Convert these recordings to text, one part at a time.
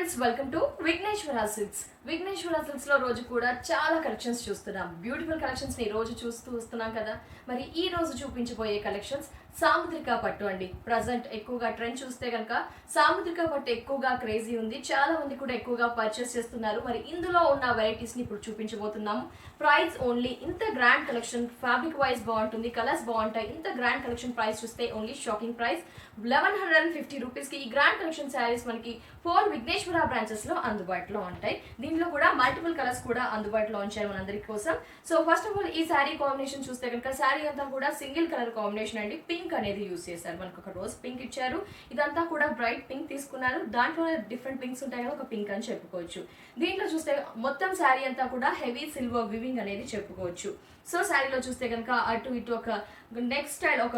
Friends, welcome to Vighneshwara silks. Vighneshwara silks లో రోజు కూడా చాలా కలెక్షన్స్ చూస్తున్నాం. బ్యూటిఫుల్ కలెక్షన్స్ ని రోజు చూస్తూ వస్తున్నాం కదా. మరి ఈ రోజు చూపించబోయే కలెక్షన్స్ సాముద్రిక పట్టు అండి. ప్రజెంట్ ఎక్కువగా ట్రెండ్ చూస్తే కనుక సాముద్రిక పట్టు ఎక్కువగా క్రేజీ ఉంది. చాలా మంది కూడా ఎక్కువగా పర్చేస్ చేస్తున్నారు. మరి ఇందులో ఉన్న వెరైటీస్ ని ఇప్పుడు చూపించబోతున్నాము. ప్రైస్ ఓన్లీ, ఇంత గ్రాండ్ కలెక్షన్, ఫ్యాబ్రిక్ వైజ్ బాగుంటుంది, కలర్స్ బాగుంటాయి. ఇంత గ్రాండ్ కలెక్షన్ ప్రైస్ చూస్తే ఓన్లీ షాకింగ్ ప్రైస్ 1150 రూపీస్ కి ఈ గ్రాండ్ కలెక్షన్ శారీస్ మనకి 4 విఘ్నేశ్వర బ్రాంచెస్ లో అందుబాటులో ఉంటాయి. దీనిలో కూడా మల్టిపుల్ కలర్స్ కూడా అందుబాటులో ఉంచారు మనందరి కోసం. సో ఫస్ట్ ఆఫ్ ఆల్ ఈ శారీ కాంబినేషన్ చూస్తే కనుక శారీ అంతా కూడా సింగిల్ కలర్ కాంబినేషన్ అండి. పింక్ అనేది యూస్ చేశారు. మనకు ఒక రోజ్ పింక్ ఇచ్చారు. ఇదంతా కూడా బ్రైట్ పింక్ తీసుకున్నారు. దాంట్లో డిఫరెంట్ పింక్స్ ఉంటాయి కదా, ఒక పింక్ అని చెప్పుకోవచ్చు. దీంట్లో చూస్తే మొత్తం శారీ అంతా కూడా హెవీ సిల్వర్ వివింగ్ అనేది చెప్పుకోవచ్చు. సో శారీలో చూస్తే కనుక అటు ఇటు ఒక నెక్స్ట్ స్టైల్ ఒక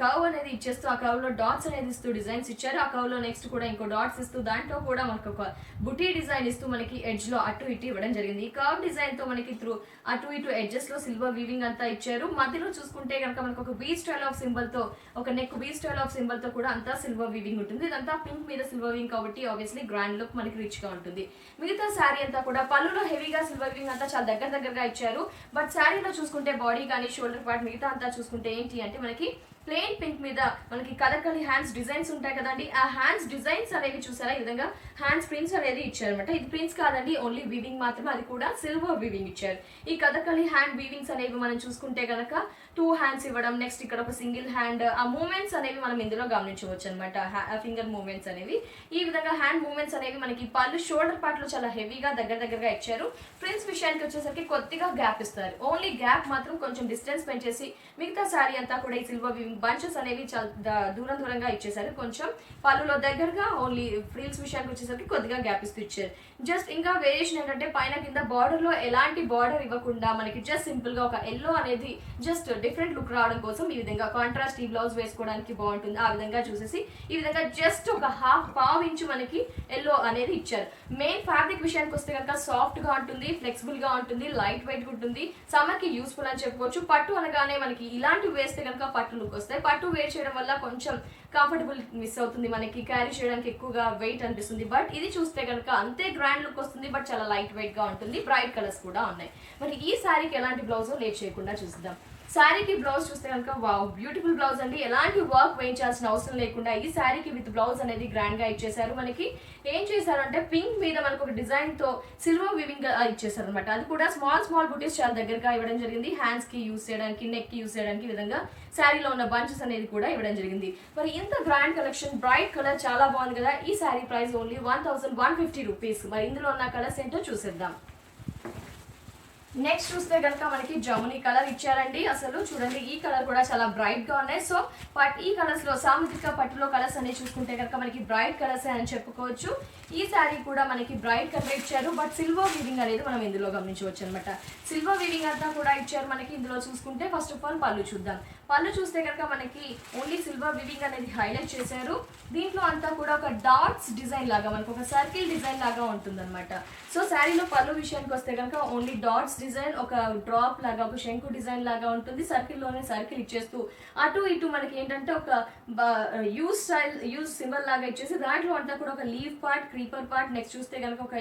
కర్వ్ అనేది ఇచ్చేస్తూ ఆ కర్వ్ లో డాట్స్ అనేది ఇస్తూ డిజైన్స్ ఇచ్చారు. ఆ కర్వ్ లో నెక్స్ట్ కూడా ఇంకో డాట్స్ ఇస్తూ దాంట్లో కూడా మనకు ఒక బుటీ డిజైన్ ఇస్తూ మనకి ఎడ్జ్ లో అటు ఇటు ఇవ్వడం జరిగింది. ఈ కర్వ్ డిజైన్ తో మనకి త్రూ అటు ఇటు ఎడ్జెస్ లో సిల్వర్ వీవింగ్ అంతా ఇచ్చారు. మధ్యలో చూసుకుంటే కనుక మనకు ఒక వీ స్టైల్ ఆఫ్ సింబల్ తో, ఒక neck we style of symbol తో కూడా అంతా సిల్వర్ వీవింగ్ ఉంటుంది. ఇదంతా పింక్ మీద సిల్వర్ వీవింగ్ కాబట్టి ఆబ్వియస్లీ గ్రాండ్ లుక్ మనకి రిచ్ గా ఉంటుంది. మిగతా శారీ అంతా కూడా పళ్ళులో హెవీగా సిల్వర్ వీవింగ్ అంతా చాలా దగ్గరగా ఇచ్చారు. బట్ శారీలో చూసుకుంటే బాడీ కానీ షోల్డర్ పార్ట్ మిగతా అంతా చూసుకుంటే ఏంటి అంటే మనకి ప్లెయిన్ పింక్ మీద మనకి కథకళి హ్యాండ్స్ డిజైన్స్ ఉంటాయి కదండి. ఆ హ్యాండ్స్ డిజైన్స్ అనేవి చూసారా, ఈ విధంగా హ్యాండ్స్ ప్రింట్స్ అనేది ఇచ్చారనమాట. ఇది ప్రింట్స్ కాదండి, ఓన్లీ వీవింగ్ మాత్రమే, అది కూడా సిల్వర్ వీవింగ్ ఇచ్చారు. ఈ కథకళి హ్యాండ్ వీవింగ్స్ అనేవి మనం చూసుకుంటే కనుక 2 హ్యాండ్స్ ఇవ్వడం, నెక్స్ట్ ఇక్కడ ఒక సింగిల్ హ్యాండ్, ఆ మూమెంట్స్ అనేవి మనం ఇందులో గమనించవచ్చు అనమాట. ఫింగర్ మూమెంట్స్ అనేవి, ఈ విధంగా హ్యాండ్ మూమెంట్స్ అనేవి మనకి పళ్ళు షోల్డర్ పార్ట్ లో చాలా హెవీగా దగ్గరగా ఇచ్చారు. ప్రింట్స్ విషయానికి వచ్చేసరికి కొద్దిగా గ్యాప్ ఇస్తారు. ఓన్లీ గ్యాప్ మాత్రం కొంచెం డిస్టెన్స్ పెంచేసి మిగతా శారీ అంతా కూడా ఈ సిల్వర్ వీవింగ్ బంచెస్ అనేవి చాలా దూరంగా ఇచ్చేసారు. కొంచెం పళ్ళులో దగ్గరగా ఓన్లీ ఫ్రిల్స్ విషయానికి వచ్చేసరికి కొద్దిగా గ్యాప్ ఇస్తూ ఇచ్చారు. జస్ట్ ఇంకా వేరియేషన్ ఏంటంటే పైన కింద బార్డర్ లో ఎలాంటి బార్డర్ ఇవ్వకుండా మనకి జస్ట్ సింపుల్ గా ఒక ఎల్లో అనేది జస్ట్ డిఫరెంట్ లుక్ రావడం కోసం ఈ విధంగా కాంట్రాస్ట్ ఈ బ్లౌజ్ వేసుకోవడానికి బాగుంటుంది. ఆ విధంగా చూసేసి ఈ విధంగా జస్ట్ ఒక పావు ఇంచు మనకి ఎల్లో అనేది ఇచ్చారు. మెయిన్ ఫ్యాబ్రిక్ విషయానికి వస్తే కనుక సాఫ్ట్ గా ఉంటుంది, ఫ్లెక్సిబుల్ గా ఉంటుంది, లైట్ వెయిట్ గా ఉంటుంది, సమ్మర్ కి యూస్ఫుల్ అని చెప్పుకోవచ్చు. పట్టు అనగానే మనకి ఇలాంటివి వేస్తే కనుక పట్టు లుక్ వస్తాయి. పట్టు వేర్ చేయడం వల్ల కొంచెం కంఫర్టబుల్ మిస్ అవుతుంది, మనకి క్యారీ చేయడానికి ఎక్కువగా వెయిట్ అనిపిస్తుంది. బట్ ఇది చూస్తే కనుక అంతే గ్రాండ్ లుక్ వస్తుంది, బట్ చాలా లైట్ వెయిట్ గా ఉంటుంది. బ్రైట్ కలర్స్ కూడా ఉన్నాయి. మరి ఈ శారీకి ఎలాంటి బ్లౌజ్ లేట్ చేయకుండా చూద్దాం. శారీకి బ్లౌజ్ చూస్తే కనుక వావ్, బ్యూటిఫుల్ బ్లౌజ్ అండి. ఎలాంటి వర్క్ వేయించాల్సిన అవసరం లేకుండా ఈ శారీకి విత్ బ్లౌజ్ అనేది గ్రాండ్ గా ఇచ్చేసారు. మనకి ఏం చేశారు అంటే పింక్ మీద మనకు ఒక డిజైన్ తో సిల్వర్ వివింగ్ ఇచ్చేసారు అనమాట. అది కూడా స్మాల్ బుటీస్ చాలా దగ్గరగా ఇవ్వడం జరిగింది. హ్యాండ్స్ కి యూస్ చేయడానికి, నెక్ కి యూస్ చేయడానికి ఈ విధంగా శారీలో ఉన్న బంచెస్ అనేది కూడా ఇవ్వడం జరిగింది. మరి ఇంత గ్రాండ్ కలెక్షన్, బ్రైట్ కలర్ చాలా బాగుంది కదా. ఈ శారీ ప్రైస్ ఓన్లీ 1150 రూపీస్. మరి ఇందులో ఉన్న కలర్స్ ఏంటో చూసేద్దాం. నెక్స్ట్ చూస్తే కనుక మనకి జమునీ కలర్ ఇచ్చారండి. అసలు చూడండి, ఈ కలర్ కూడా చాలా బ్రైట్ గా ఉన్నాయి. సో బట్ ఈ కలర్స్ లో సాముద్రిక పట్టులో కలర్స్ అనేవి చూసుకుంటే కనుక మనకి బ్రైట్ కలర్స్ అని చెప్పుకోవచ్చు. ఈ శారీ కూడా మనకి బ్రైట్ కలర్ ఇచ్చారు. బట్ సిల్వర్ వీవింగ్ అనేది మనం ఇందులో గమనించవచ్చు అనమాట. సిల్వర్ వీవింగ్ అంతా కూడా ఇచ్చారు మనకి ఇందులో చూసుకుంటే. ఫస్ట్ ఆఫ్ ఆల్ పళ్ళు చూద్దాం. పళ్ళు చూస్తే కనుక మనకి ఓన్లీ సిల్వర్ వీవింగ్ అనేది హైలైట్ చేశారు. దీంట్లో అంతా కూడా ఒక డాట్స్ డిజైన్ లాగా మనకు ఒక సర్కిల్ డిజైన్ లాగా ఉంటుంది అనమాట. సో శారీలో పళ్ళు విషయానికి వస్తే కనుక ఓన్లీ డాట్స్ డిజైన్, ఒక డ్రాప్ లాగా, ఒక శంకు డిజైన్ లాగా ఉంటుంది. సర్కిల్లోనే సర్కిల్ ఇచ్చేస్తూ అటు ఇటు మనకి ఏంటంటే ఒక యూజ్ సింబల్ లాగా ఇచ్చేసి దాంట్లో అంతా కూడా ఒక leaf part, creeper part, next చూస్తే కనుక ఒక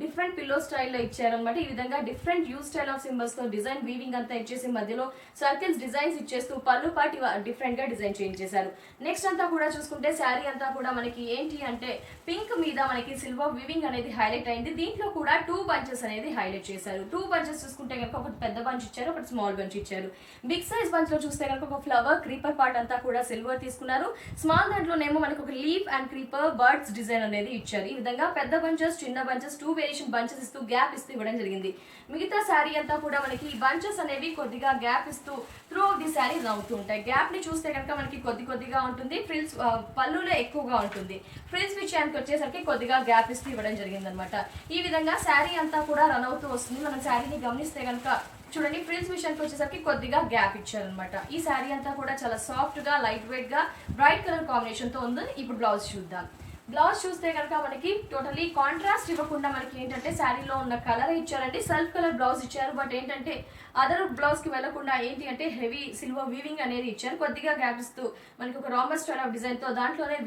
డిఫరెంట్ పిల్లో స్టైల్లో ఇచ్చారనమాట. ఈ విధంగా different use style of symbols తో డిజైన్ వీవింగ్ అంతా ఇచ్చేసి మధ్యలో సర్కిల్స్ డిజైన్స్ ఇచ్చేస్తూ పళ్ళు పార్ట్ డిఫరెంట్ గా డిజైన్ చేంజ్ చేశారు. నెక్స్ట్ అంతా కూడా చూసుకుంటే శారీ అంతా కూడా మనకి ఏంటి అంటే పింక్ మీద మనకి సిల్వర్ వీవింగ్ అనేది హైలైట్ అయింది. దీంట్లో కూడా 2 బంచెస్ అనేది హైలైట్ చేశారు. 2 బంచెస్ చూసుకుంటే కనుక ఒకటి పెద్ద బంచ్ ఇచ్చారు, ఒకటి స్మాల్ బంచ్ ఇచ్చారు. బిగ్ సైజ్ బంచ్ లో చూస్తే కనుక ఒక ఫ్లవర్, క్రీపర్ పార్ట్ అంతా కూడా సిల్వర్ తీసుకున్నారు. స్మాల్ దాంట్లోనేమో మనకు ఒక leaf and creeper birds design అనేది ఇచ్చారు. ఈ విధంగా పెద్ద బంచెస్, చిన్న బంచెస్, 2 వేరియేషన్ బంచెస్ ఇస్తూ గ్యాప్ ఇస్తూ ఇవ్వడం జరిగింది. మిగతా శారీ అంతా కూడా మనకి ఈ బంచెస్ అనేవి కొద్దిగా గ్యాప్ ఇస్తూ త్రూ ఆఫ్ ది శారీ అవుతూ ఉంటాయి. గ్యాప్ ని చూస్తే కనుక మనకి కొద్దిగా ఉంటుంది. ఫ్రిల్స్ పళ్ళులో ఎక్కువగా ఉంటుంది. ఫ్రిల్స్ విషయానికి వచ్చేసరికి కొద్దిగా గ్యాప్ ఇస్తూ ఇవ్వడం జరిగింది అనమాట. ఈ విధంగా శారీ అంతా కూడా రన్ అవుతూ వస్తుంది. మనం శారీని గమనిస్తే కనుక చూడండి, ఫ్రిల్స్ విషయానికి వచ్చేసరికి కొద్దిగా గ్యాప్ ఇచ్చారనమాట. ఈ శారీ అంతా కూడా చాలా సాఫ్ట్ గా, లైట్ వెయిట్ గా, బ్రైట్ కలర్ కాంబినేషన్ తో ఉంది. ఇప్పుడు బ్లౌజ్ చూద్దాం. బ్లౌజ్ చూస్తే కనుక మనకి టోటలీ కాంట్రాస్ట్ ఇవ్వకుండా మనకి ఏంటంటే శారీలో ఉన్న కలర్ ఇచ్చారండి, సెల్ఫ్ కలర్ బ్లౌజ్ ఇచ్చారు. బట్ ఏంటంటే అదర్ బ్లౌజ్కి వెళ్లకుండా ఏంటి అంటే హెవీ సిల్వర్ వీవింగ్ అనేది ఇచ్చారు. కొద్దిగా గ్యాప్ ఇస్తూ మనకి ఒక రామర్ స్టైల్ ఆఫ్ డిజైన్తో దాంట్లోనే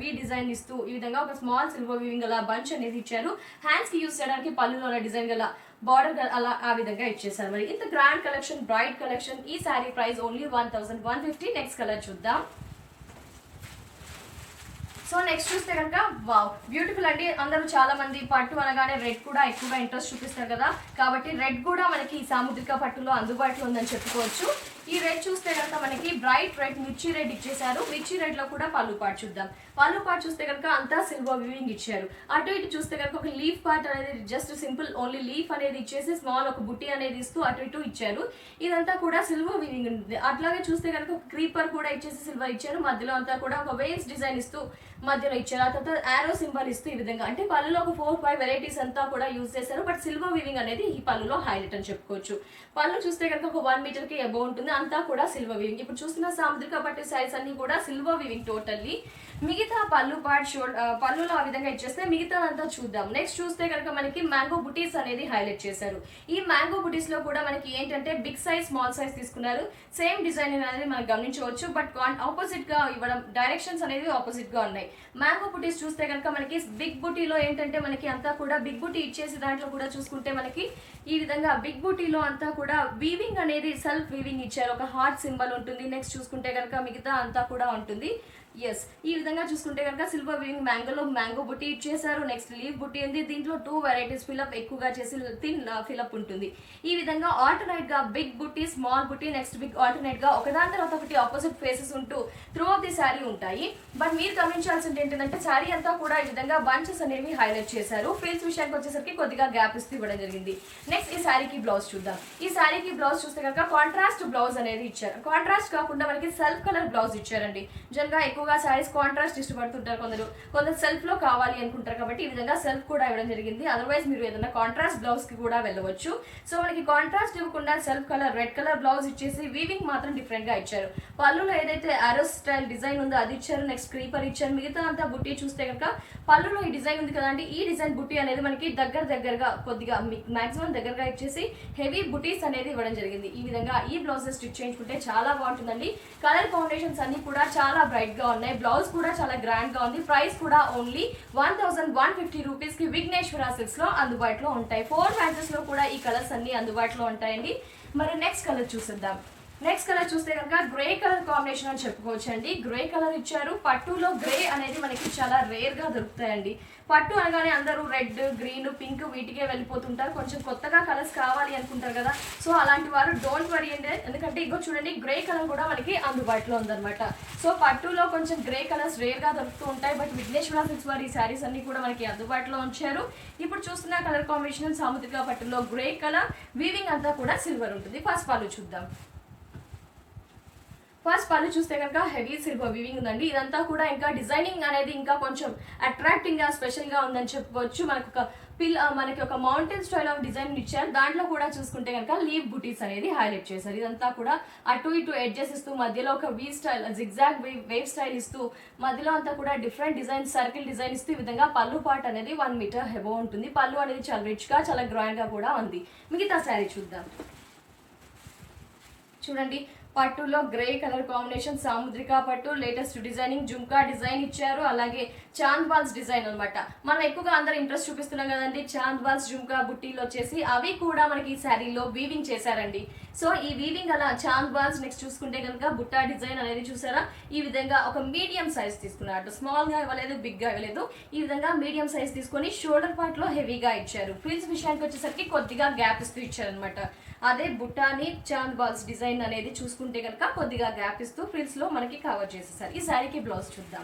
వీ డిజైన్ ఇస్తూ ఈ విధంగా ఒక స్మాల్ సిల్వర్ వీవింగ్ అలా బంచ్ అనేది ఇచ్చారు. హ్యాండ్స్కి యూస్ చేయడానికి పళ్ళులో డిజైన్ గల బార్డర్ అలా ఆ విధంగా ఇచ్చేసారు. మరి ఇంత గ్రాండ్ కలెక్షన్, బ్రైట్ కలెక్షన్. ఈ sari price only 1150. Next colour చూద్దాం. సో నెక్స్ట్ చూస్తే కనుక వావ్, బ్యూటిఫుల్ అండి. అందరూ చాలా మంది పట్టు అనగానే రెడ్ కూడా ఎక్కువగా ఇంట్రెస్ట్ చూపిస్తారు కదా, కాబట్టి రెడ్ కూడా మనకి సాముద్రిక పట్టులో అందుబాటులో ఉందని చెప్పుకోవచ్చు. ఈ రెడ్ చూస్తే కనుక మనకి బ్రైట్ రెడ్, మిర్చి రెడ్ ఇచ్చేసారు. మిర్చి రెడ్ లో కూడా పళ్ళు పార్ట్ చూద్దాం. పళ్ళు పార్ట్ చూస్తే కనుక అంతా సిల్వర్ వీవింగ్ ఇచ్చారు. అటు ఇటు చూస్తే కనుక ఒక లీఫ్ పార్ట్ అనేది జస్ట్ సింపుల్ ఓన్లీ లీఫ్ అనేది ఇచ్చేసి స్మాల్ ఒక బుట్టి అనేది ఇస్తూ అటు ఇటు ఇచ్చారు. ఇదంతా కూడా సిల్వర్ వీవింగ్ ఉంటుంది. అట్లాగే చూస్తే కనుక ఒక క్రీపర్ కూడా ఇచ్చేసి సిల్వర్ ఇచ్చారు. మధ్యలో అంతా కూడా ఒక వేవ్స్ డిజైన్ ఇస్తూ మధ్యలో ఇచ్చారు. ఆ తర్వాత ఆరో సింబల్ ఇస్తూ ఈ విధంగా అంటే పళ్ళులో ఒక 4-5 వెరైటీస్ అంతా కూడా యూజ్ చేశారు. బట్ సిల్వర్ వీవింగ్ అనేది ఈ పళ్ళులో హైలైట్ అని చెప్పుకోవచ్చు. పళ్ళు చూస్తే కనుక ఒక 1 మీటర్కి అబౌవ్ ఉంటుంది. అంతా కూడా సిల్వర్ వీవింగ్. ఇప్పుడు చూస్తున్న సాముద్రిక పట్టు శారీస్ అన్ని కూడా సిల్వర్ వీవింగ్ టోటల్లీ. మిగతా పళ్ళు పార్ట్ పళ్ళులో ఆ విధంగా ఇచ్చేస్తే మిగతాదంతా చూద్దాం. నెక్స్ట్ చూస్తే కనుక మనకి మ్యాంగో బుటీస్ అనేది హైలైట్ చేశారు. ఈ మ్యాంగో బుటీస్ లో కూడా మనకి ఏంటంటే బిగ్ సైజ్, స్మాల్ సైజ్ తీసుకున్నారు. సేమ్ డిజైన్ అనేది మనం గమనించవచ్చు. బట్ ఆపోజిట్ గా ఇవ్వడం, డైరెక్షన్స్ అనేది ఆపోజిట్ గా ఉన్నాయి. మ్యాంగో బుటీస్ చూస్తే కనుక మనకి బిగ్ బుటీలో ఏంటంటే మనకి అంతా కూడా బిగ్ బుటీ ఇచ్చేసి దాంట్లో కూడా చూసుకుంటే మనకి ఈ విధంగా బిగ్ బుటీలో అంతా కూడా వీవింగ్ అనేది సెల్ఫ్ వీవింగ్ ఇచ్చారు. ఒక హార్ట్ సింబల్ ఉంటుంది. నెక్స్ట్ చూసుకుంటే కనుక మిగతా అంతా కూడా ఉంటుంది. ఎస్, ఈ విధంగా చూసుకుంటే కనుక సిల్వర్ వీవింగ్ మ్యాంగోలో మ్యాంగో బుట్టి ఇచ్చేసారు. నెక్స్ట్ లీవ్ బుట్టి ఉంది. దీంట్లో 2 వెరైటీస్ ఫిలప్ ఎక్కువగా చేసి థిన్ ఫిలప్ ఉంటుంది. ఈ విధంగా ఆల్టర్నేట్ గా బిగ్ బుట్టి, స్మాల్ బుట్టి, నెక్స్ట్ బిగ్ ఆల్టర్నేట్ గా ఒకదాని తర్వాత ఒకటి ఆపోజిట్ ఫేసెస్ ఉంటూ త్రూ ఆఫ్ ది శారీ ఉంటాయి. బట్ మీరు గమనించాల్సింది ఏంటంటే శారీ అంతా కూడా ఈ విధంగా బంచెస్ అనేవి హైలైట్ చేశారు. ఫ్రిల్స్ విషయానికి వచ్చేసరికి కొద్దిగా గ్యాప్ ఇస్తూ ఇవ్వడం జరిగింది. నెక్స్ట్ ఈ శారీకి బ్లౌజ్ చూద్దాం. ఈ శారీకి బ్లౌజ్ చూస్తే కనుక కాంట్రాస్ట్ బ్లౌజ్ అనేది ఇచ్చారు. కాంట్రాస్ట్ కాకుండా మనకి సెల్ఫ్ కలర్ బ్లౌజ్ ఇచ్చారండి. జనరల్గా ఎక్కువగా శారీస్ కాంట్రాస్ట్ ఇష్టపడుతుంటారు కొందరు సెల్ఫ్ లో కావాలి అనుకుంటారు. కాబట్టి ఈ విధంగా సెల్ఫ్ కూడా ఇవ్వడం జరిగింది. అదర్వైజ్ మీరు ఏదైనా కాంట్రాస్ట్ బ్లౌజ్ కి కూడా వెళ్ళవచ్చు. సో మనకి కాంట్రాస్ట్ ఇవ్వకుండా self colour red colour blouse ఇచ్చేసి వీవింగ్ మాత్రం డిఫరెంట్ గా ఇచ్చారు. పళ్ళులో ఏదైతే ఆరో స్టైల్ డిజైన్ ఉందో అది ఇచ్చారు. నెక్స్ట్ క్రీపర్ ఇచ్చారు. మిగతా అంతా బుట్టి చూస్తే కనుక పళ్ళులో ఈ డిజైన్ ఉంది కదండి, ఈ డిజైన్ బుట్టి అనేది మనకి దగ్గరగా కొద్దిగా మాక్సిమం దగ్గరగా ఇచ్చేసి హెవీ బుటీస్ అనేది ఇవ్వడం జరిగింది. ఈ విధంగా ఈ బ్లౌజెస్ స్టిచ్ చేయించుకుంటే చాలా బాగుంటుందండి. కలర్ కాంబినేషన్స్ అన్ని కూడా చాలా బ్రైట్ గా ఉన్నాయి. బ్లౌజ్ కూడా చాలా గ్రాండ్ గా ఉంది. ప్రైస్ కూడా ఓన్లీ 1150 రూపీస్ కి విఘ్నేశ్వర సిల్క్స్ లో అందుబాటులో ఉంటాయి. 4 మ్యాచెస్ లో కూడా ఈ కలర్స్ అన్ని అందుబాటులో ఉంటాయండి. మరి నెక్స్ట్ కలర్ చూసేద్దాం. నెక్స్ట్ కలర్ చూస్తే కనుక గ్రే కలర్ కాంబినేషన్ అని చెప్పుకోవచ్చు అండి. గ్రే కలర్ ఇచ్చారు. పట్టులో గ్రే అనేది మనకి చాలా రేర్ గా దొరుకుతాయండి. పట్టు అనగానే అందరూ రెడ్, గ్రీన్, పింక్ వీటికే వెళ్ళిపోతుంటారు. కొంచెం కొత్తగా కలర్స్ కావాలి అనుకుంటారు కదా, సో అలాంటి వారు డోంట్ వరీ అండి. ఎందుకంటే ఇగో చూడండి, గ్రే కలర్ కూడా మనకి అందుబాటులో ఉందన్నమాట. సో పట్టులో కొంచెం గ్రే కలర్స్ రేర్ గా దొరుకుతూ ఉంటాయి. బట్ విఘ్నేశ్వర సిల్క్స్ వారి ఈ శారీస్ అన్ని కూడా మనకి అందుబాటులో ఉంచారు. ఇప్పుడు చూస్తున్న కలర్ కాంబినేషన్ సాముద్రిక పట్టులో గ్రే కలర్, వీవింగ్ అంతా కూడా సిల్వర్ ఉంటుంది. ఫస్ట్ పళ్ళు చూద్దాం. ఫస్ట్ పళ్ళు చూస్తే కనుక హెవీ సిల్వర్ వీవింగ్ ఉందండి. ఇదంతా కూడా ఇంకా డిజైనింగ్ అనేది ఇంకా కొంచెం అట్రాక్టింగ్ గా స్పెషల్ గా ఉందని చెప్పుకోవచ్చు. మనకి ఒక మౌంటైన్ స్టైల్ ఆఫ్ డిజైన్ ఇచ్చారు. దాంట్లో కూడా చూసుకుంటే కనుక లీవ్ బుటీస్ అనేది హైలైట్ చేశారు. ఇదంతా కూడా అటు ఇటు ఎడ్జెస్ ఇస్తూ మధ్యలో ఒక we style, zigzag wave style ఇస్తూ మధ్యలో అంతా కూడా డిఫరెంట్ డిజైన్, సర్కిల్ డిజైన్ ఇస్తూ ఈ విధంగా పళ్ళు పార్ట్ అనేది 1 మీటర్ హెవో ఉంటుంది. పళ్ళు అనేది చాలా రిచ్ గా, చాలా గ్రాండ్ గా కూడా ఉంది. మిగతా శారీ చూద్దాం. చూడండి, పట్టులో గ్రే కలర్ కాంబినేషన్, సాముద్రిక పట్టు, లేటెస్ట్ డిజైనింగ్, జుంకా డిజైన్ ఇచ్చారు. అలాగే చాంద్ బాల్స్ డిజైన్ అనమాట. మనం ఎక్కువగా అందరూ ఇంట్రెస్ట్ చూపిస్తున్నాం కదండి చాంద్ బాల్స్, జుంకా బుట్టీలు వచ్చేసి అవి కూడా మనకి ఈ శారీలో వీవింగ్ చేశారండి. సో ఈ వీవింగ్ అలా చాంద్ బాల్స్, నెక్స్ట్ చూసుకుంటే కనుక బుట్టా డిజైన్ అనేది చూసారా, ఈ విధంగా ఒక మీడియం సైజ్ తీసుకున్నారు. స్మాల్ గా ఇవ్వలేదు, బిగ్ గా ఇవ్వలేదు. ఈ విధంగా మీడియం సైజ్ తీసుకొని షోల్డర్ పార్ట్ లో హెవీగా ఇచ్చారు. ఫ్రిల్స్ విషయానికి వచ్చేసరికి కొద్దిగా గ్యాప్ ఇస్తూ ఇచ్చారు అనమాట. అదే బుట్టాని చాంద్ బాల్స్ డిజైన్ అనేది చూసుకుంటే కనుక కొద్దిగా గ్యాప్ ఇస్తూ ఫ్రిల్స్ లో మనకి కవర్ చేసేసారు. ఈ శారీకి బ్లౌజ్ చూద్దాం.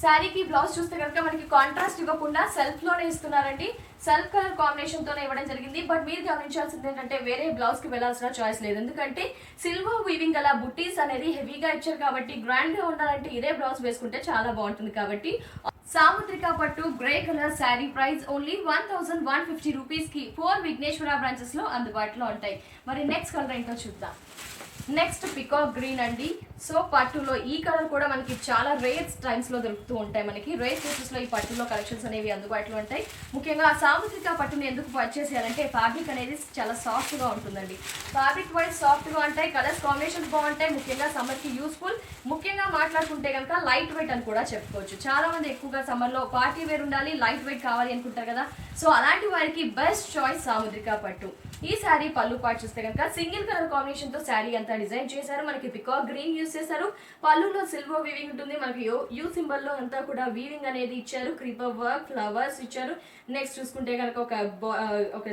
శారీకి బ్లౌజ్ చూస్తే కనుక మనకి కాంట్రాస్ట్ ఇవ్వకుండా సెల్ఫ్ లోనే ఇస్తున్నారండి. సెల్ఫ్ కలర్ కాంబినేషన్ తోనే ఇవ్వడం జరిగింది. బట్ మీరు గమనించాల్సింది ఏంటంటే వేరే బ్లౌజ్ కి వెళ్లాల్సిన చాయిస్ లేదు. ఎందుకంటే సిల్వర్ వీవింగ్ అలా బుట్టీస్ అనేది హెవీగా ఇచ్చారు కాబట్టి గ్రాండ్ గా ఉండాలంటే ఇదే బ్లౌజ్ వేసుకుంటే చాలా బాగుంటుంది. కాబట్టి సాముద్రిక పట్టు grey colour sari price only 1150 rupees కి 4 విఘ్నేశ్వర బ్రాంచెస్ లో అందుబాటులో ఉంటాయి. మరి నెక్స్ట్ కలర్ ఏంటో చూద్దాం. నెక్స్ట్ పికాక్ గ్రీన్ అండి. సో పట్టులో ఈ కలర్ కూడా మనకి చాలా రేర్ టైమ్స్ లో దొరుకుతూ ఉంటాయి. మనకి రేర్ కేసెస్ లో ఈ పట్టులో కలెక్షన్స్ అనేవి అందుబాటులో ఉంటాయి. ముఖ్యంగా సాముద్రిక పట్టుని ఎందుకు పర్చేస్ చేయాలంటే ఫ్యాబ్రిక్ అనేది చాలా సాఫ్ట్ గా ఉంటుందండి. ఫ్యాబ్రిక్ వైజ్ సాఫ్ట్ గా ఉంటాయి, కలర్స్ కాంబినేషన్స్ బాగుంటాయి. ముఖ్యంగా సమ్మర్ కి యూస్ఫుల్. ముఖ్యంగా మాట్లాడుకుంటే కనుక లైట్ వెయిట్ అని కూడా చెప్పుకోవచ్చు. చాలా మంది ఎక్కువగా సమ్మర్ లో పార్టీ వేర్ ఉండాలి, లైట్ వెయిట్ కావాలి అనుకుంటారు కదా. సో అలాంటి వారికి బెస్ట్ చాయిస్ సాముద్రిక పట్టు. ఈ శారీ పళ్ళు పాటు చూస్తే కనుక సింగిల్ కలర్ కాంబినేషన్ తో శారీ అంతా డిజైన్ చేశారు. మనకి పికాక్ గ్రీన్ యూస్ చేశారు. పళ్ళులో సిల్వర్ వీవింగ్ ఉంటుంది. మనకి యూ సింబల్ లో అంతా కూడా వీవింగ్ అనేది ఇచ్చారు. క్రీపర్ వర్క్, ఫ్లవర్స్ ఇచ్చారు. నెక్స్ట్ చూసుకుంటే కనుక ఒక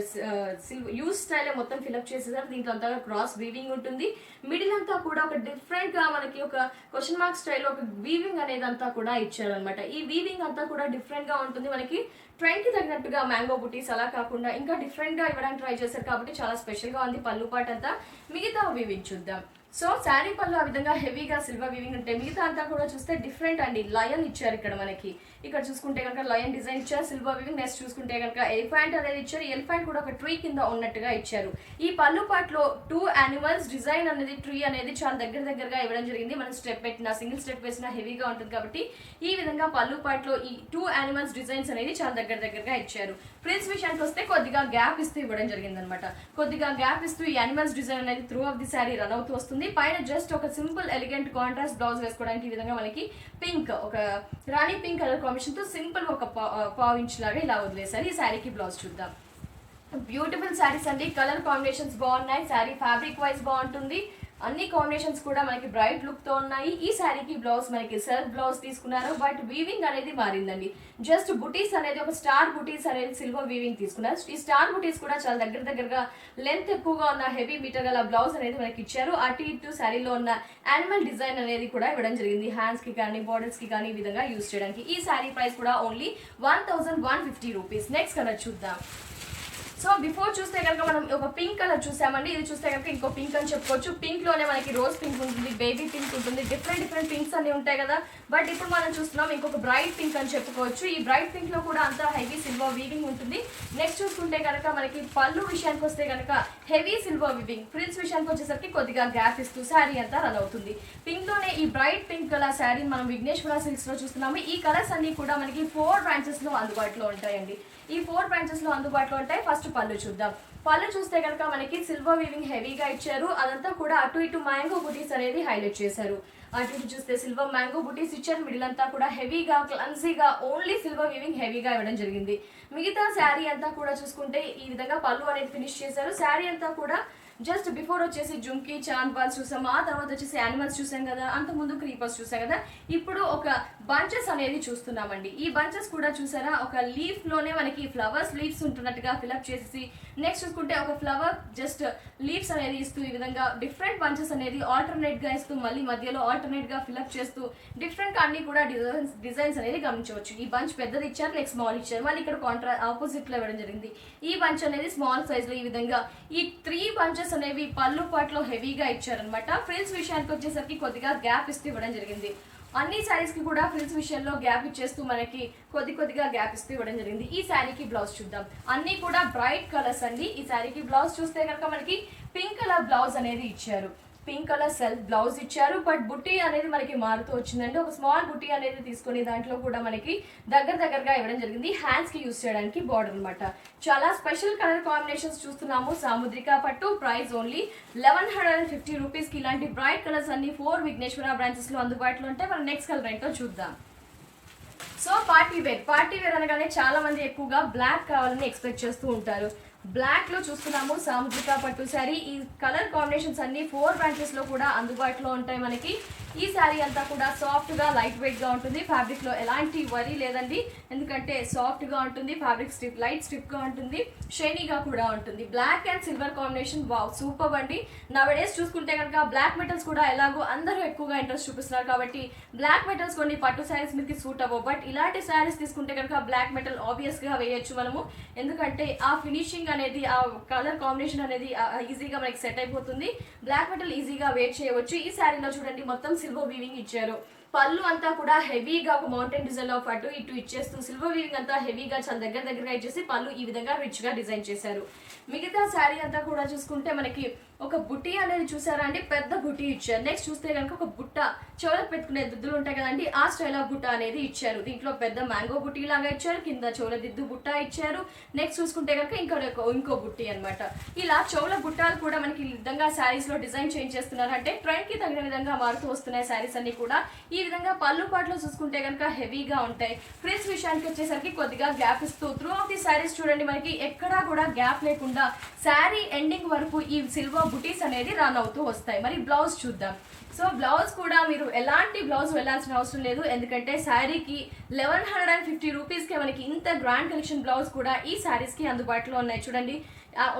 యూ స్టైల్ మొత్తం ఫిల్అప్ చేసేసారు. దీంట్లో అంతా క్రాస్ వీవింగ్ ఉంటుంది. మిడిల్ అంతా కూడా ఒక డిఫరెంట్ గా మనకి ఒక క్వశ్చన్ మార్క్ స్టైల్ ఒక వీవింగ్ అనేది అంతా కూడా ఇచ్చారు అనమాట. ఈ వీవింగ్ అంతా కూడా డిఫరెంట్ గా ఉంటుంది. మనకి ట్రెండ్ కి తగినట్టుగా మ్యాంగో బుటీస్ అలా కాకుండా ఇంకా డిఫరెంట్ గా ఇవ్వడానికి ట్రై చేశారు కాబట్టి చాలా స్పెషల్ గా ఉంది. పళ్ళు పాట అంతా మిగతా వీవింగ్ చూద్దాం. సో శారీ పళ్ళు ఆ విధంగా హెవీగా సిల్వర్ వీవింగ్ ఉంటాయి. మిగతా అంతా కూడా చూస్తే డిఫరెంట్ అండి. లయన్ ఇచ్చారు ఇక్కడ మనకి. ఇక్కడ చూసుకుంటే కనుక లయన్ డిజైన్ ఇచ్చారు, సిల్వర్ వీవింగ్. నెక్స్ట్ చూసుకుంటే కనుక ఎలిఫెంట్ అనేది ఇచ్చారు. ఎలిఫెంట్ కూడా ఒక ట్రీ కింద ఉన్నట్టుగా ఇచ్చారు. ఈ పళ్ళు పాటలో 2 యానిమల్స్ డిజైన్ అనేది ట్రీ అనేది చాలా దగ్గరగా ఇవ్వడం జరిగింది. మనం స్టెప్ పెట్టినా సింగిల్ స్టెప్ వేసినా హెవీగా ఉంటుంది కాబట్టి ఈ విధంగా పళ్ళు పాటలో ఈ 2 యానిమల్స్ డిజైన్స్ అనేది చాలా దగ్గరగా ఇచ్చారు. ప్రిన్స్ విషయానికి వస్తే కొద్దిగా గ్యాప్ ఇస్తూ ఇవ్వడం జరిగింది అనమాట. కొద్దిగా గ్యాప్ ఇస్తూ ఈ యానిమల్స్ డిజైన్ అనేది through of the sari run అవుతూ వస్తుంది. పైన జస్ట్ ఒక సింపుల్ ఎలిగెంట్ కాంట్రాస్ట్ బ్లౌజ్ వేసుకోవడానికి ఈ విధంగా మనకి పింక్, ఒక రాణి పింక్ కలర్ కాంబినేషన్ తో సింపుల్ ఒక పావు ఇంచ్ లాగా ఇలా వదిలేసారు. ఈ శారీకి బ్లౌజ్ చూద్దాం. బ్యూటిఫుల్ శారీస్ అండి. కలర్ కాంబినేషన్స్ బాగున్నాయి. శారీ ఫ్యాబ్రిక్ వైజ్ బాగుంటుంది. అన్ని కాంబినేషన్స్ కూడా మనకి బ్రైట్ లుక్ తో ఉన్నాయి. ఈ శారీకి బ్లౌజ్ మనకి సెల్ఫ్ బ్లౌజ్ తీసుకున్నారు. బట్ వీవింగ్ అనేది మారిందండి. జస్ట్ బుటీస్ అనేది ఒక స్టార్ బుటీస్ అనేది సిల్వర్ వీవింగ్ తీసుకున్నారు. ఈ స్టార్ బుటీస్ కూడా చాలా దగ్గరగా లెంత్ ఎక్కువగా ఉన్న హెవీ మీటర్ గల బ్లౌజ్ అనేది మనకి ఇచ్చారు. అటు ఇటు శారీలో ఉన్న యానిమల్ డిజైన్ అనేది కూడా ఇవ్వడం జరిగింది. హ్యాండ్స్ కి కానీ బార్డర్స్ కి కానీ ఈ విధంగా యూజ్ చేయడానికి. ఈ శారీ ప్రైస్ కూడా ఓన్లీ 1150 రూపీస్. నెక్స్ట్ కలర్ చూద్దాం. సో బిఫోర్ చూస్తే కనుక మనం ఒక పింక్ కలర్ చూసామండి. ఇది చూస్తే కనుక ఇంకో పింక్ అని చెప్పుకోవచ్చు. పింక్ లోనే మనకి రోజ్ పింక్ ఉంటుంది, బేబీ పింక్ ఉంటుంది, డిఫరెంట్ పింక్స్ అన్ని ఉంటాయి కదా. బట్ ఇప్పుడు మనం చూస్తున్నాం ఇంకొక బ్రైట్ పింక్ అని చెప్పుకోవచ్చు. ఈ బ్రైట్ పింక్ లో కూడా అంతా హెవీ సిల్వర్ వీవింగ్ ఉంటుంది. నెక్స్ట్ చూసుకుంటే కనుక మనకి పళ్ళు విషయానికి వస్తే కనుక హెవీ సిల్వర్ వీవింగ్. ప్రిన్స్ విషయానికి వచ్చేసరికి కొద్దిగా గ్యాప్ ఇస్తూ శారీ అంతా రన్ అవుతుంది. పింక్ లోనే ఈ బ్రైట్ పింక్ కలర్ శారీ మనం విఘ్నేశ్వర సిల్క్స్ లో చూస్తున్నాము. ఈ కలర్స్ అన్ని కూడా మనకి 4 బ్రాంచెస్ లో అందుబాటులో ఉంటాయండి. ఈ 4 బ్రాంచెస్ లో అందుబాటులో ఉంటాయి. ఫస్ట్ పళ్ళు చూద్దాం. పళ్ళు చూస్తే కనుక మనకి సిల్వర్ వీవింగ్ హెవీగా ఇచ్చారు. అదంతా కూడా అటు ఇటు మ్యాంగో బుటీస్ అనేది హైలైట్ చేశారు. అటు ఇటు చూస్తే సిల్వర్ మ్యాంగో బుటీస్ ఇచ్చారు. మిడిల్ అంతా కూడా హెవీగా క్లన్సీగా ఓన్లీ సిల్వర్ వీవింగ్ హెవీగా ఇవ్వడం జరిగింది. మిగతా శారీ అంతా కూడా చూసుకుంటే ఈ విధంగా పళ్ళు అనేది ఫినిష్ చేశారు. శారీ అంతా కూడా జస్ట్ బిఫోర్ వచ్చేసి జుమ్కి చాంద్ బాల్స్ చూసాం, ఆ తర్వాత వచ్చేసి యానిమల్స్ చూసాం కదా, అంత ముందు క్రీపర్స్ చూసాం కదా. ఇప్పుడు ఒక బంచెస్ అనేది చూస్తున్నామండి. ఈ బంచెస్ కూడా చూసారా, ఒక లీఫ్ లోనే మనకి ఫ్లవర్స్ లీవ్స్ ఉంటున్నట్టుగా ఫిల్అప్ చేసి నెక్స్ట్ చూసుకుంటే ఒక ఫ్లవర్ జస్ట్ లీవ్స్ అనేది ఇస్తూ ఈ విధంగా డిఫరెంట్ బంచెస్ అనేది ఆల్టర్నేట్ గా ఇస్తూ మళ్ళీ మధ్యలో ఆల్టర్నేట్ గా ఫిల్అప్ చేస్తూ డిఫరెంట్ అన్ని కూడా డిజైన్స్ అనేది గమనించవచ్చు. ఈ బంచ్ పెద్దది ఇచ్చారు, నెక్స్ట్ స్మాల్ ఇచ్చారు, మళ్ళీ ఇక్కడ ఆపోజిట్ లో ఇవ్వడం జరిగింది. ఈ బంచ్ అనేది స్మాల్ సైజ్ లో ఈ విధంగా ఈ 3 బంచెస్ అనేవి పళ్ళు పాటలో హెవీగా ఇచ్చారనమాట. ఫ్రిల్స్ విషయానికి వచ్చేసరికి కొద్దిగా గ్యాప్ ఇస్తూ ఇవ్వడం జరిగింది. అన్ని శారీస్ కి కూడా ఫ్రిల్స్ విషయంలో గ్యాప్ ఇచ్చేస్తూ మనకి కొద్దిగా గ్యాప్ ఇస్తూ ఇవ్వడం జరిగింది. ఈ శారీకి బ్లౌజ్ చూద్దాం. అన్ని కూడా బ్రైట్ కలర్స్ అండి. ఈ శారీకి బ్లౌజ్ చూస్తే కనుక మనకి పింక్ కలర్ బ్లౌజ్ అనేది ఇచ్చారు. పింక్ కలర్ సెల్ఫ్ బ్లౌజ్ ఇచ్చారు. బట్ బుట్టి అనేది మనకి మారుతూ వచ్చిందండి. ఒక స్మాల్ బుట్టి అనేది తీసుకొని దాంట్లో కూడా మనకి దగ్గరగా ఇవ్వడం జరిగింది. హ్యాండ్స్ కి యూజ్ చేయడానికి బార్డర్ అనమాట. చాలా స్పెషల్ కలర్ కాంబినేషన్స్ చూస్తున్నాము. సాముద్రిక పట్టు ప్రైస్ ఓన్లీ 1150 రూపీస్ కి ఇలాంటి బ్రైట్ కలర్స్ అన్ని 4 విఘ్నేశ్వర బ్రాంచెస్ లో అందుబాటులో ఉంటాయి. మనం నెక్స్ట్ కలర్ ఏంటో చూద్దాం. సో పార్టీ వేర్ అనగానే చాలా మంది ఎక్కువగా బ్లాక్ కావాలని ఎక్స్పెక్ట్ చేస్తూ ఉంటారు. బ్లాక్ లో చూస్తున్నాము సాముద్రిక పట్టు శారీ. ఈ కలర్ కాంబినేషన్స్ అన్ని 4 బ్రాంచెస్ లో కూడా అందుబాటులో ఉంటాయి మనకి. ఈ శారీ అంతా కూడా సాఫ్ట్ గా లైట్ వెయిట్ గా ఉంటుంది. ఫ్యాబ్రిక్ లో ఎలాంటి వరీ లేదండి, ఎందుకంటే సాఫ్ట్ గా ఉంటుంది. ఫ్యాబ్రిక్ స్టిఫ్ లైట్ స్టిఫ్ గా ఉంటుంది, షైనీగా కూడా ఉంటుంది. Black and silver combination wow super అండి. నవడేస్ చూసుకుంటే కనుక బ్లాక్ మెటల్స్ కూడా ఎలాగో అందరూ ఎక్కువగా ఇంట్రెస్ట్ చూపిస్తున్నారు కాబట్టి బ్లాక్ మెటల్స్ కొన్ని పట్టు శారీస్ మీకు సూట్ అవ్వవు. బట్ ఇలాంటి శారీస్ తీసుకుంటే కనుక బ్లాక్ మెటల్ ఆబ్వియస్ గా వేయొచ్చు మనము, ఎందుకంటే ఆ ఫినిషింగ్ అనేది ఆ కలర్ కాంబినేషన్ అనేది ఈజీగా మనకి సెట్ అయిపోతుంది. బ్లాక్ మెటల్ ఈజీగా వేర్ చేయవచ్చు. ఈ శారీలో చూడండి మొత్తం సిల్వర్ వీవింగ్ ఇచ్చారు. పళ్ళు అంతా కూడా హెవీగా ఒక మౌంటైన్ డిజైన్ లో అటు ఇటు ఇచ్చేస్తూ సిల్వర్ వీవింగ్ అంతా హెవీగా చాలా దగ్గరగా ఇచ్చేసి పళ్ళు ఈ విధంగా రిచ్ గా డిజైన్ చేశారు. మిగతా శారీ అంతా కూడా చూసుకుంటే మనకి ఒక బుట్టి అనేది చూసారా అండి, పెద్ద బుట్టి ఇచ్చారు. నెక్స్ట్ చూస్తే కనుక ఒక బుట్ట చెవులకు పెట్టుకునే దుద్దులు ఉంటాయి కదండి, ఆ స్టైల్ ఆఫ్ బుట్ట అనేది ఇచ్చారు. దీంట్లో పెద్ద మ్యాంగో బుట్టి లాగా ఇచ్చారు, కింద చెవుల దిద్దు బుట్ట ఇచ్చారు. నెక్స్ట్ చూసుకుంటే కనుక ఇంకో బుట్టి అనమాట. ఇలా చెవుల బుట్టాలు కూడా మనకి ఈ విధంగా శారీస్ లో డిజైన్ చేంజ్ చేస్తున్నారు. అంటే ట్రెండ్ కి తగిన విధంగా మారుతూ వస్తున్నాయి శారీస్ అన్ని కూడా. ఈ విధంగా పళ్ళు పాటలో చూసుకుంటే కనుక హెవీగా ఉంటాయి. ఫ్రిల్స్ విషయానికి వచ్చేసరికి కొద్దిగా గ్యాప్ ఇస్తూ త్రూ ఆఫ్ ది శారీస్ చూడండి మనకి ఎక్కడా కూడా గ్యాప్ లేకుండా శారీ ఎండింగ్ వరకు ఈ సిల్వర్ బుటీస్ అనేది రన్ అవుతూ వస్తాయి. మరి బ్లౌజ్ చూద్దాం. సో బ్లౌజ్ కూడా మీరు ఎలాంటి బ్లౌజ్ వెళ్ళాల్సిన అవసరం లేదు, ఎందుకంటే శారీకి 1150 రూపీస్కే మనకి ఇంత గ్రాండ్ కలెక్షన్ బ్లౌజ్ కూడా ఈ శారీస్కి అందుబాటులో ఉన్నాయి. చూడండి,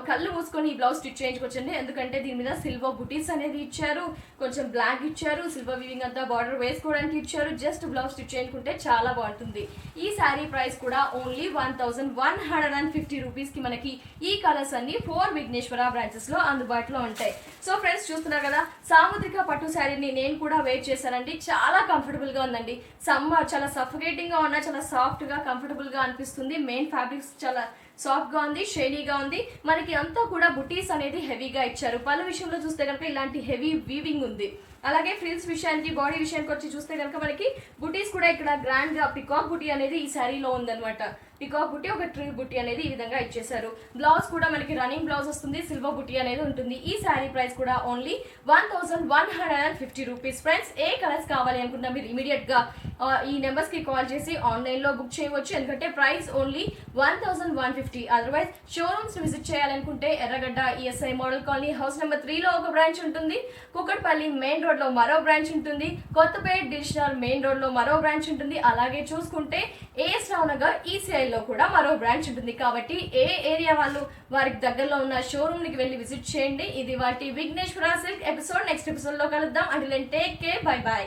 కళ్ళు మూసుకొని ఈ బ్లౌజ్ స్టిచ్ చేయించుకోవచ్చండి, ఎందుకంటే దీని మీద సిల్వర్ బుటీస్ అనేది ఇచ్చారు, కొంచెం బ్లాక్ ఇచ్చారు, సిల్వర్ వీవింగ్ అంతా బార్డర్ వేసుకోవడానికి ఇచ్చారు. జస్ట్ బ్లౌజ్ స్టిచ్ చేయించుకుంటే చాలా బాగుంటుంది. ఈ శారీ ప్రైస్ కూడా ఓన్లీ 1150 రూపీస్కి మనకి ఈ కలర్స్ అన్ని 4 విఘ్నేశ్వర బ్రాంచెస్ లో అందుబాటులో ఉంటాయి. సో ఫ్రెండ్స్ చూస్తున్నారు కదా, సాముద్రిక పట్టు శారీని నేను కూడా వేర్ చేశానండి. చాలా కంఫర్టబుల్ గా ఉందండి. సమ్మర్ చాలా సఫోకేటింగ్ గా ఉన్నా, చాలా సాఫ్ట్ గా కంఫర్టబుల్ గా అనిపిస్తుంది. మెయిన్ ఫ్యాబ్రిక్స్ చాలా సాఫ్ట్ గా ఉంది, షైనీగా ఉంది. మనకి అంతా కూడా బుటీస్ అనేది హెవీగా ఇచ్చారు. పళ్ళు విషయంలో చూస్తే కనుక ఇలాంటి హెవీ వీవింగ్ ఉంది. అలాగే ఫ్రిల్స్ విషయానికి, బాడీ విషయానికి వచ్చి చూస్తే కనుక మనకి బుటీస్ కూడా ఇక్కడ గ్రాండ్ గా పికాక్ బుటీ అనేది ఈ శారీలో ఉందన్నమాట. పికాక్ బుట్టి, ఒక ట్రీ బుట్టి అనేది ఈ విధంగా ఇచ్చేసారు. బ్లౌజ్ కూడా మనకి రన్నింగ్ బ్లౌజ్ వస్తుంది, సిల్వర్ బుట్టి అనేది ఉంటుంది. ఈ శారీ ప్రైస్ కూడా ఓన్లీ 1150 రూపీస్. ఫ్రెండ్స్, ఏ కలర్స్ కావాలి అనుకున్నా మీరు ఇమీడియట్ గా ఈ నెంబర్స్ కి కాల్ చేసి ఆన్లైన్ లో బుక్ చేయవచ్చు, ఎందుకంటే price only 1150. Otherwise showrooms visit చేయాలనుకుంటే ఎర్రగడ్డ ESI model colony house number 3 లో ఒక బ్రాంచ్ ఉంటుంది, కుకట్పల్లి మెయిన్ రోడ్ లో మరో బ్రాంచ్ ఉంటుంది, కొత్తపేట డివిజనల్ మెయిన్ రోడ్ లో మరో బ్రాంచ్ ఉంటుంది. అలాగే చూసుకుంటే ఏఎస్ రావు నగర్ ఈసీఐ లో కూడా మరో బ్రాంచ్ ఉంటుంది. కాబట్టి ఏ ఏరియా వాళ్ళు వారికి దగ్గరలో ఉన్న షోరూమ్ కి వెళ్ళి విజిట్ చేయండి. ఇది వాటి Vighneshwara silk episode. Next episode లో కలుద్దాం. Until then take care, bye by.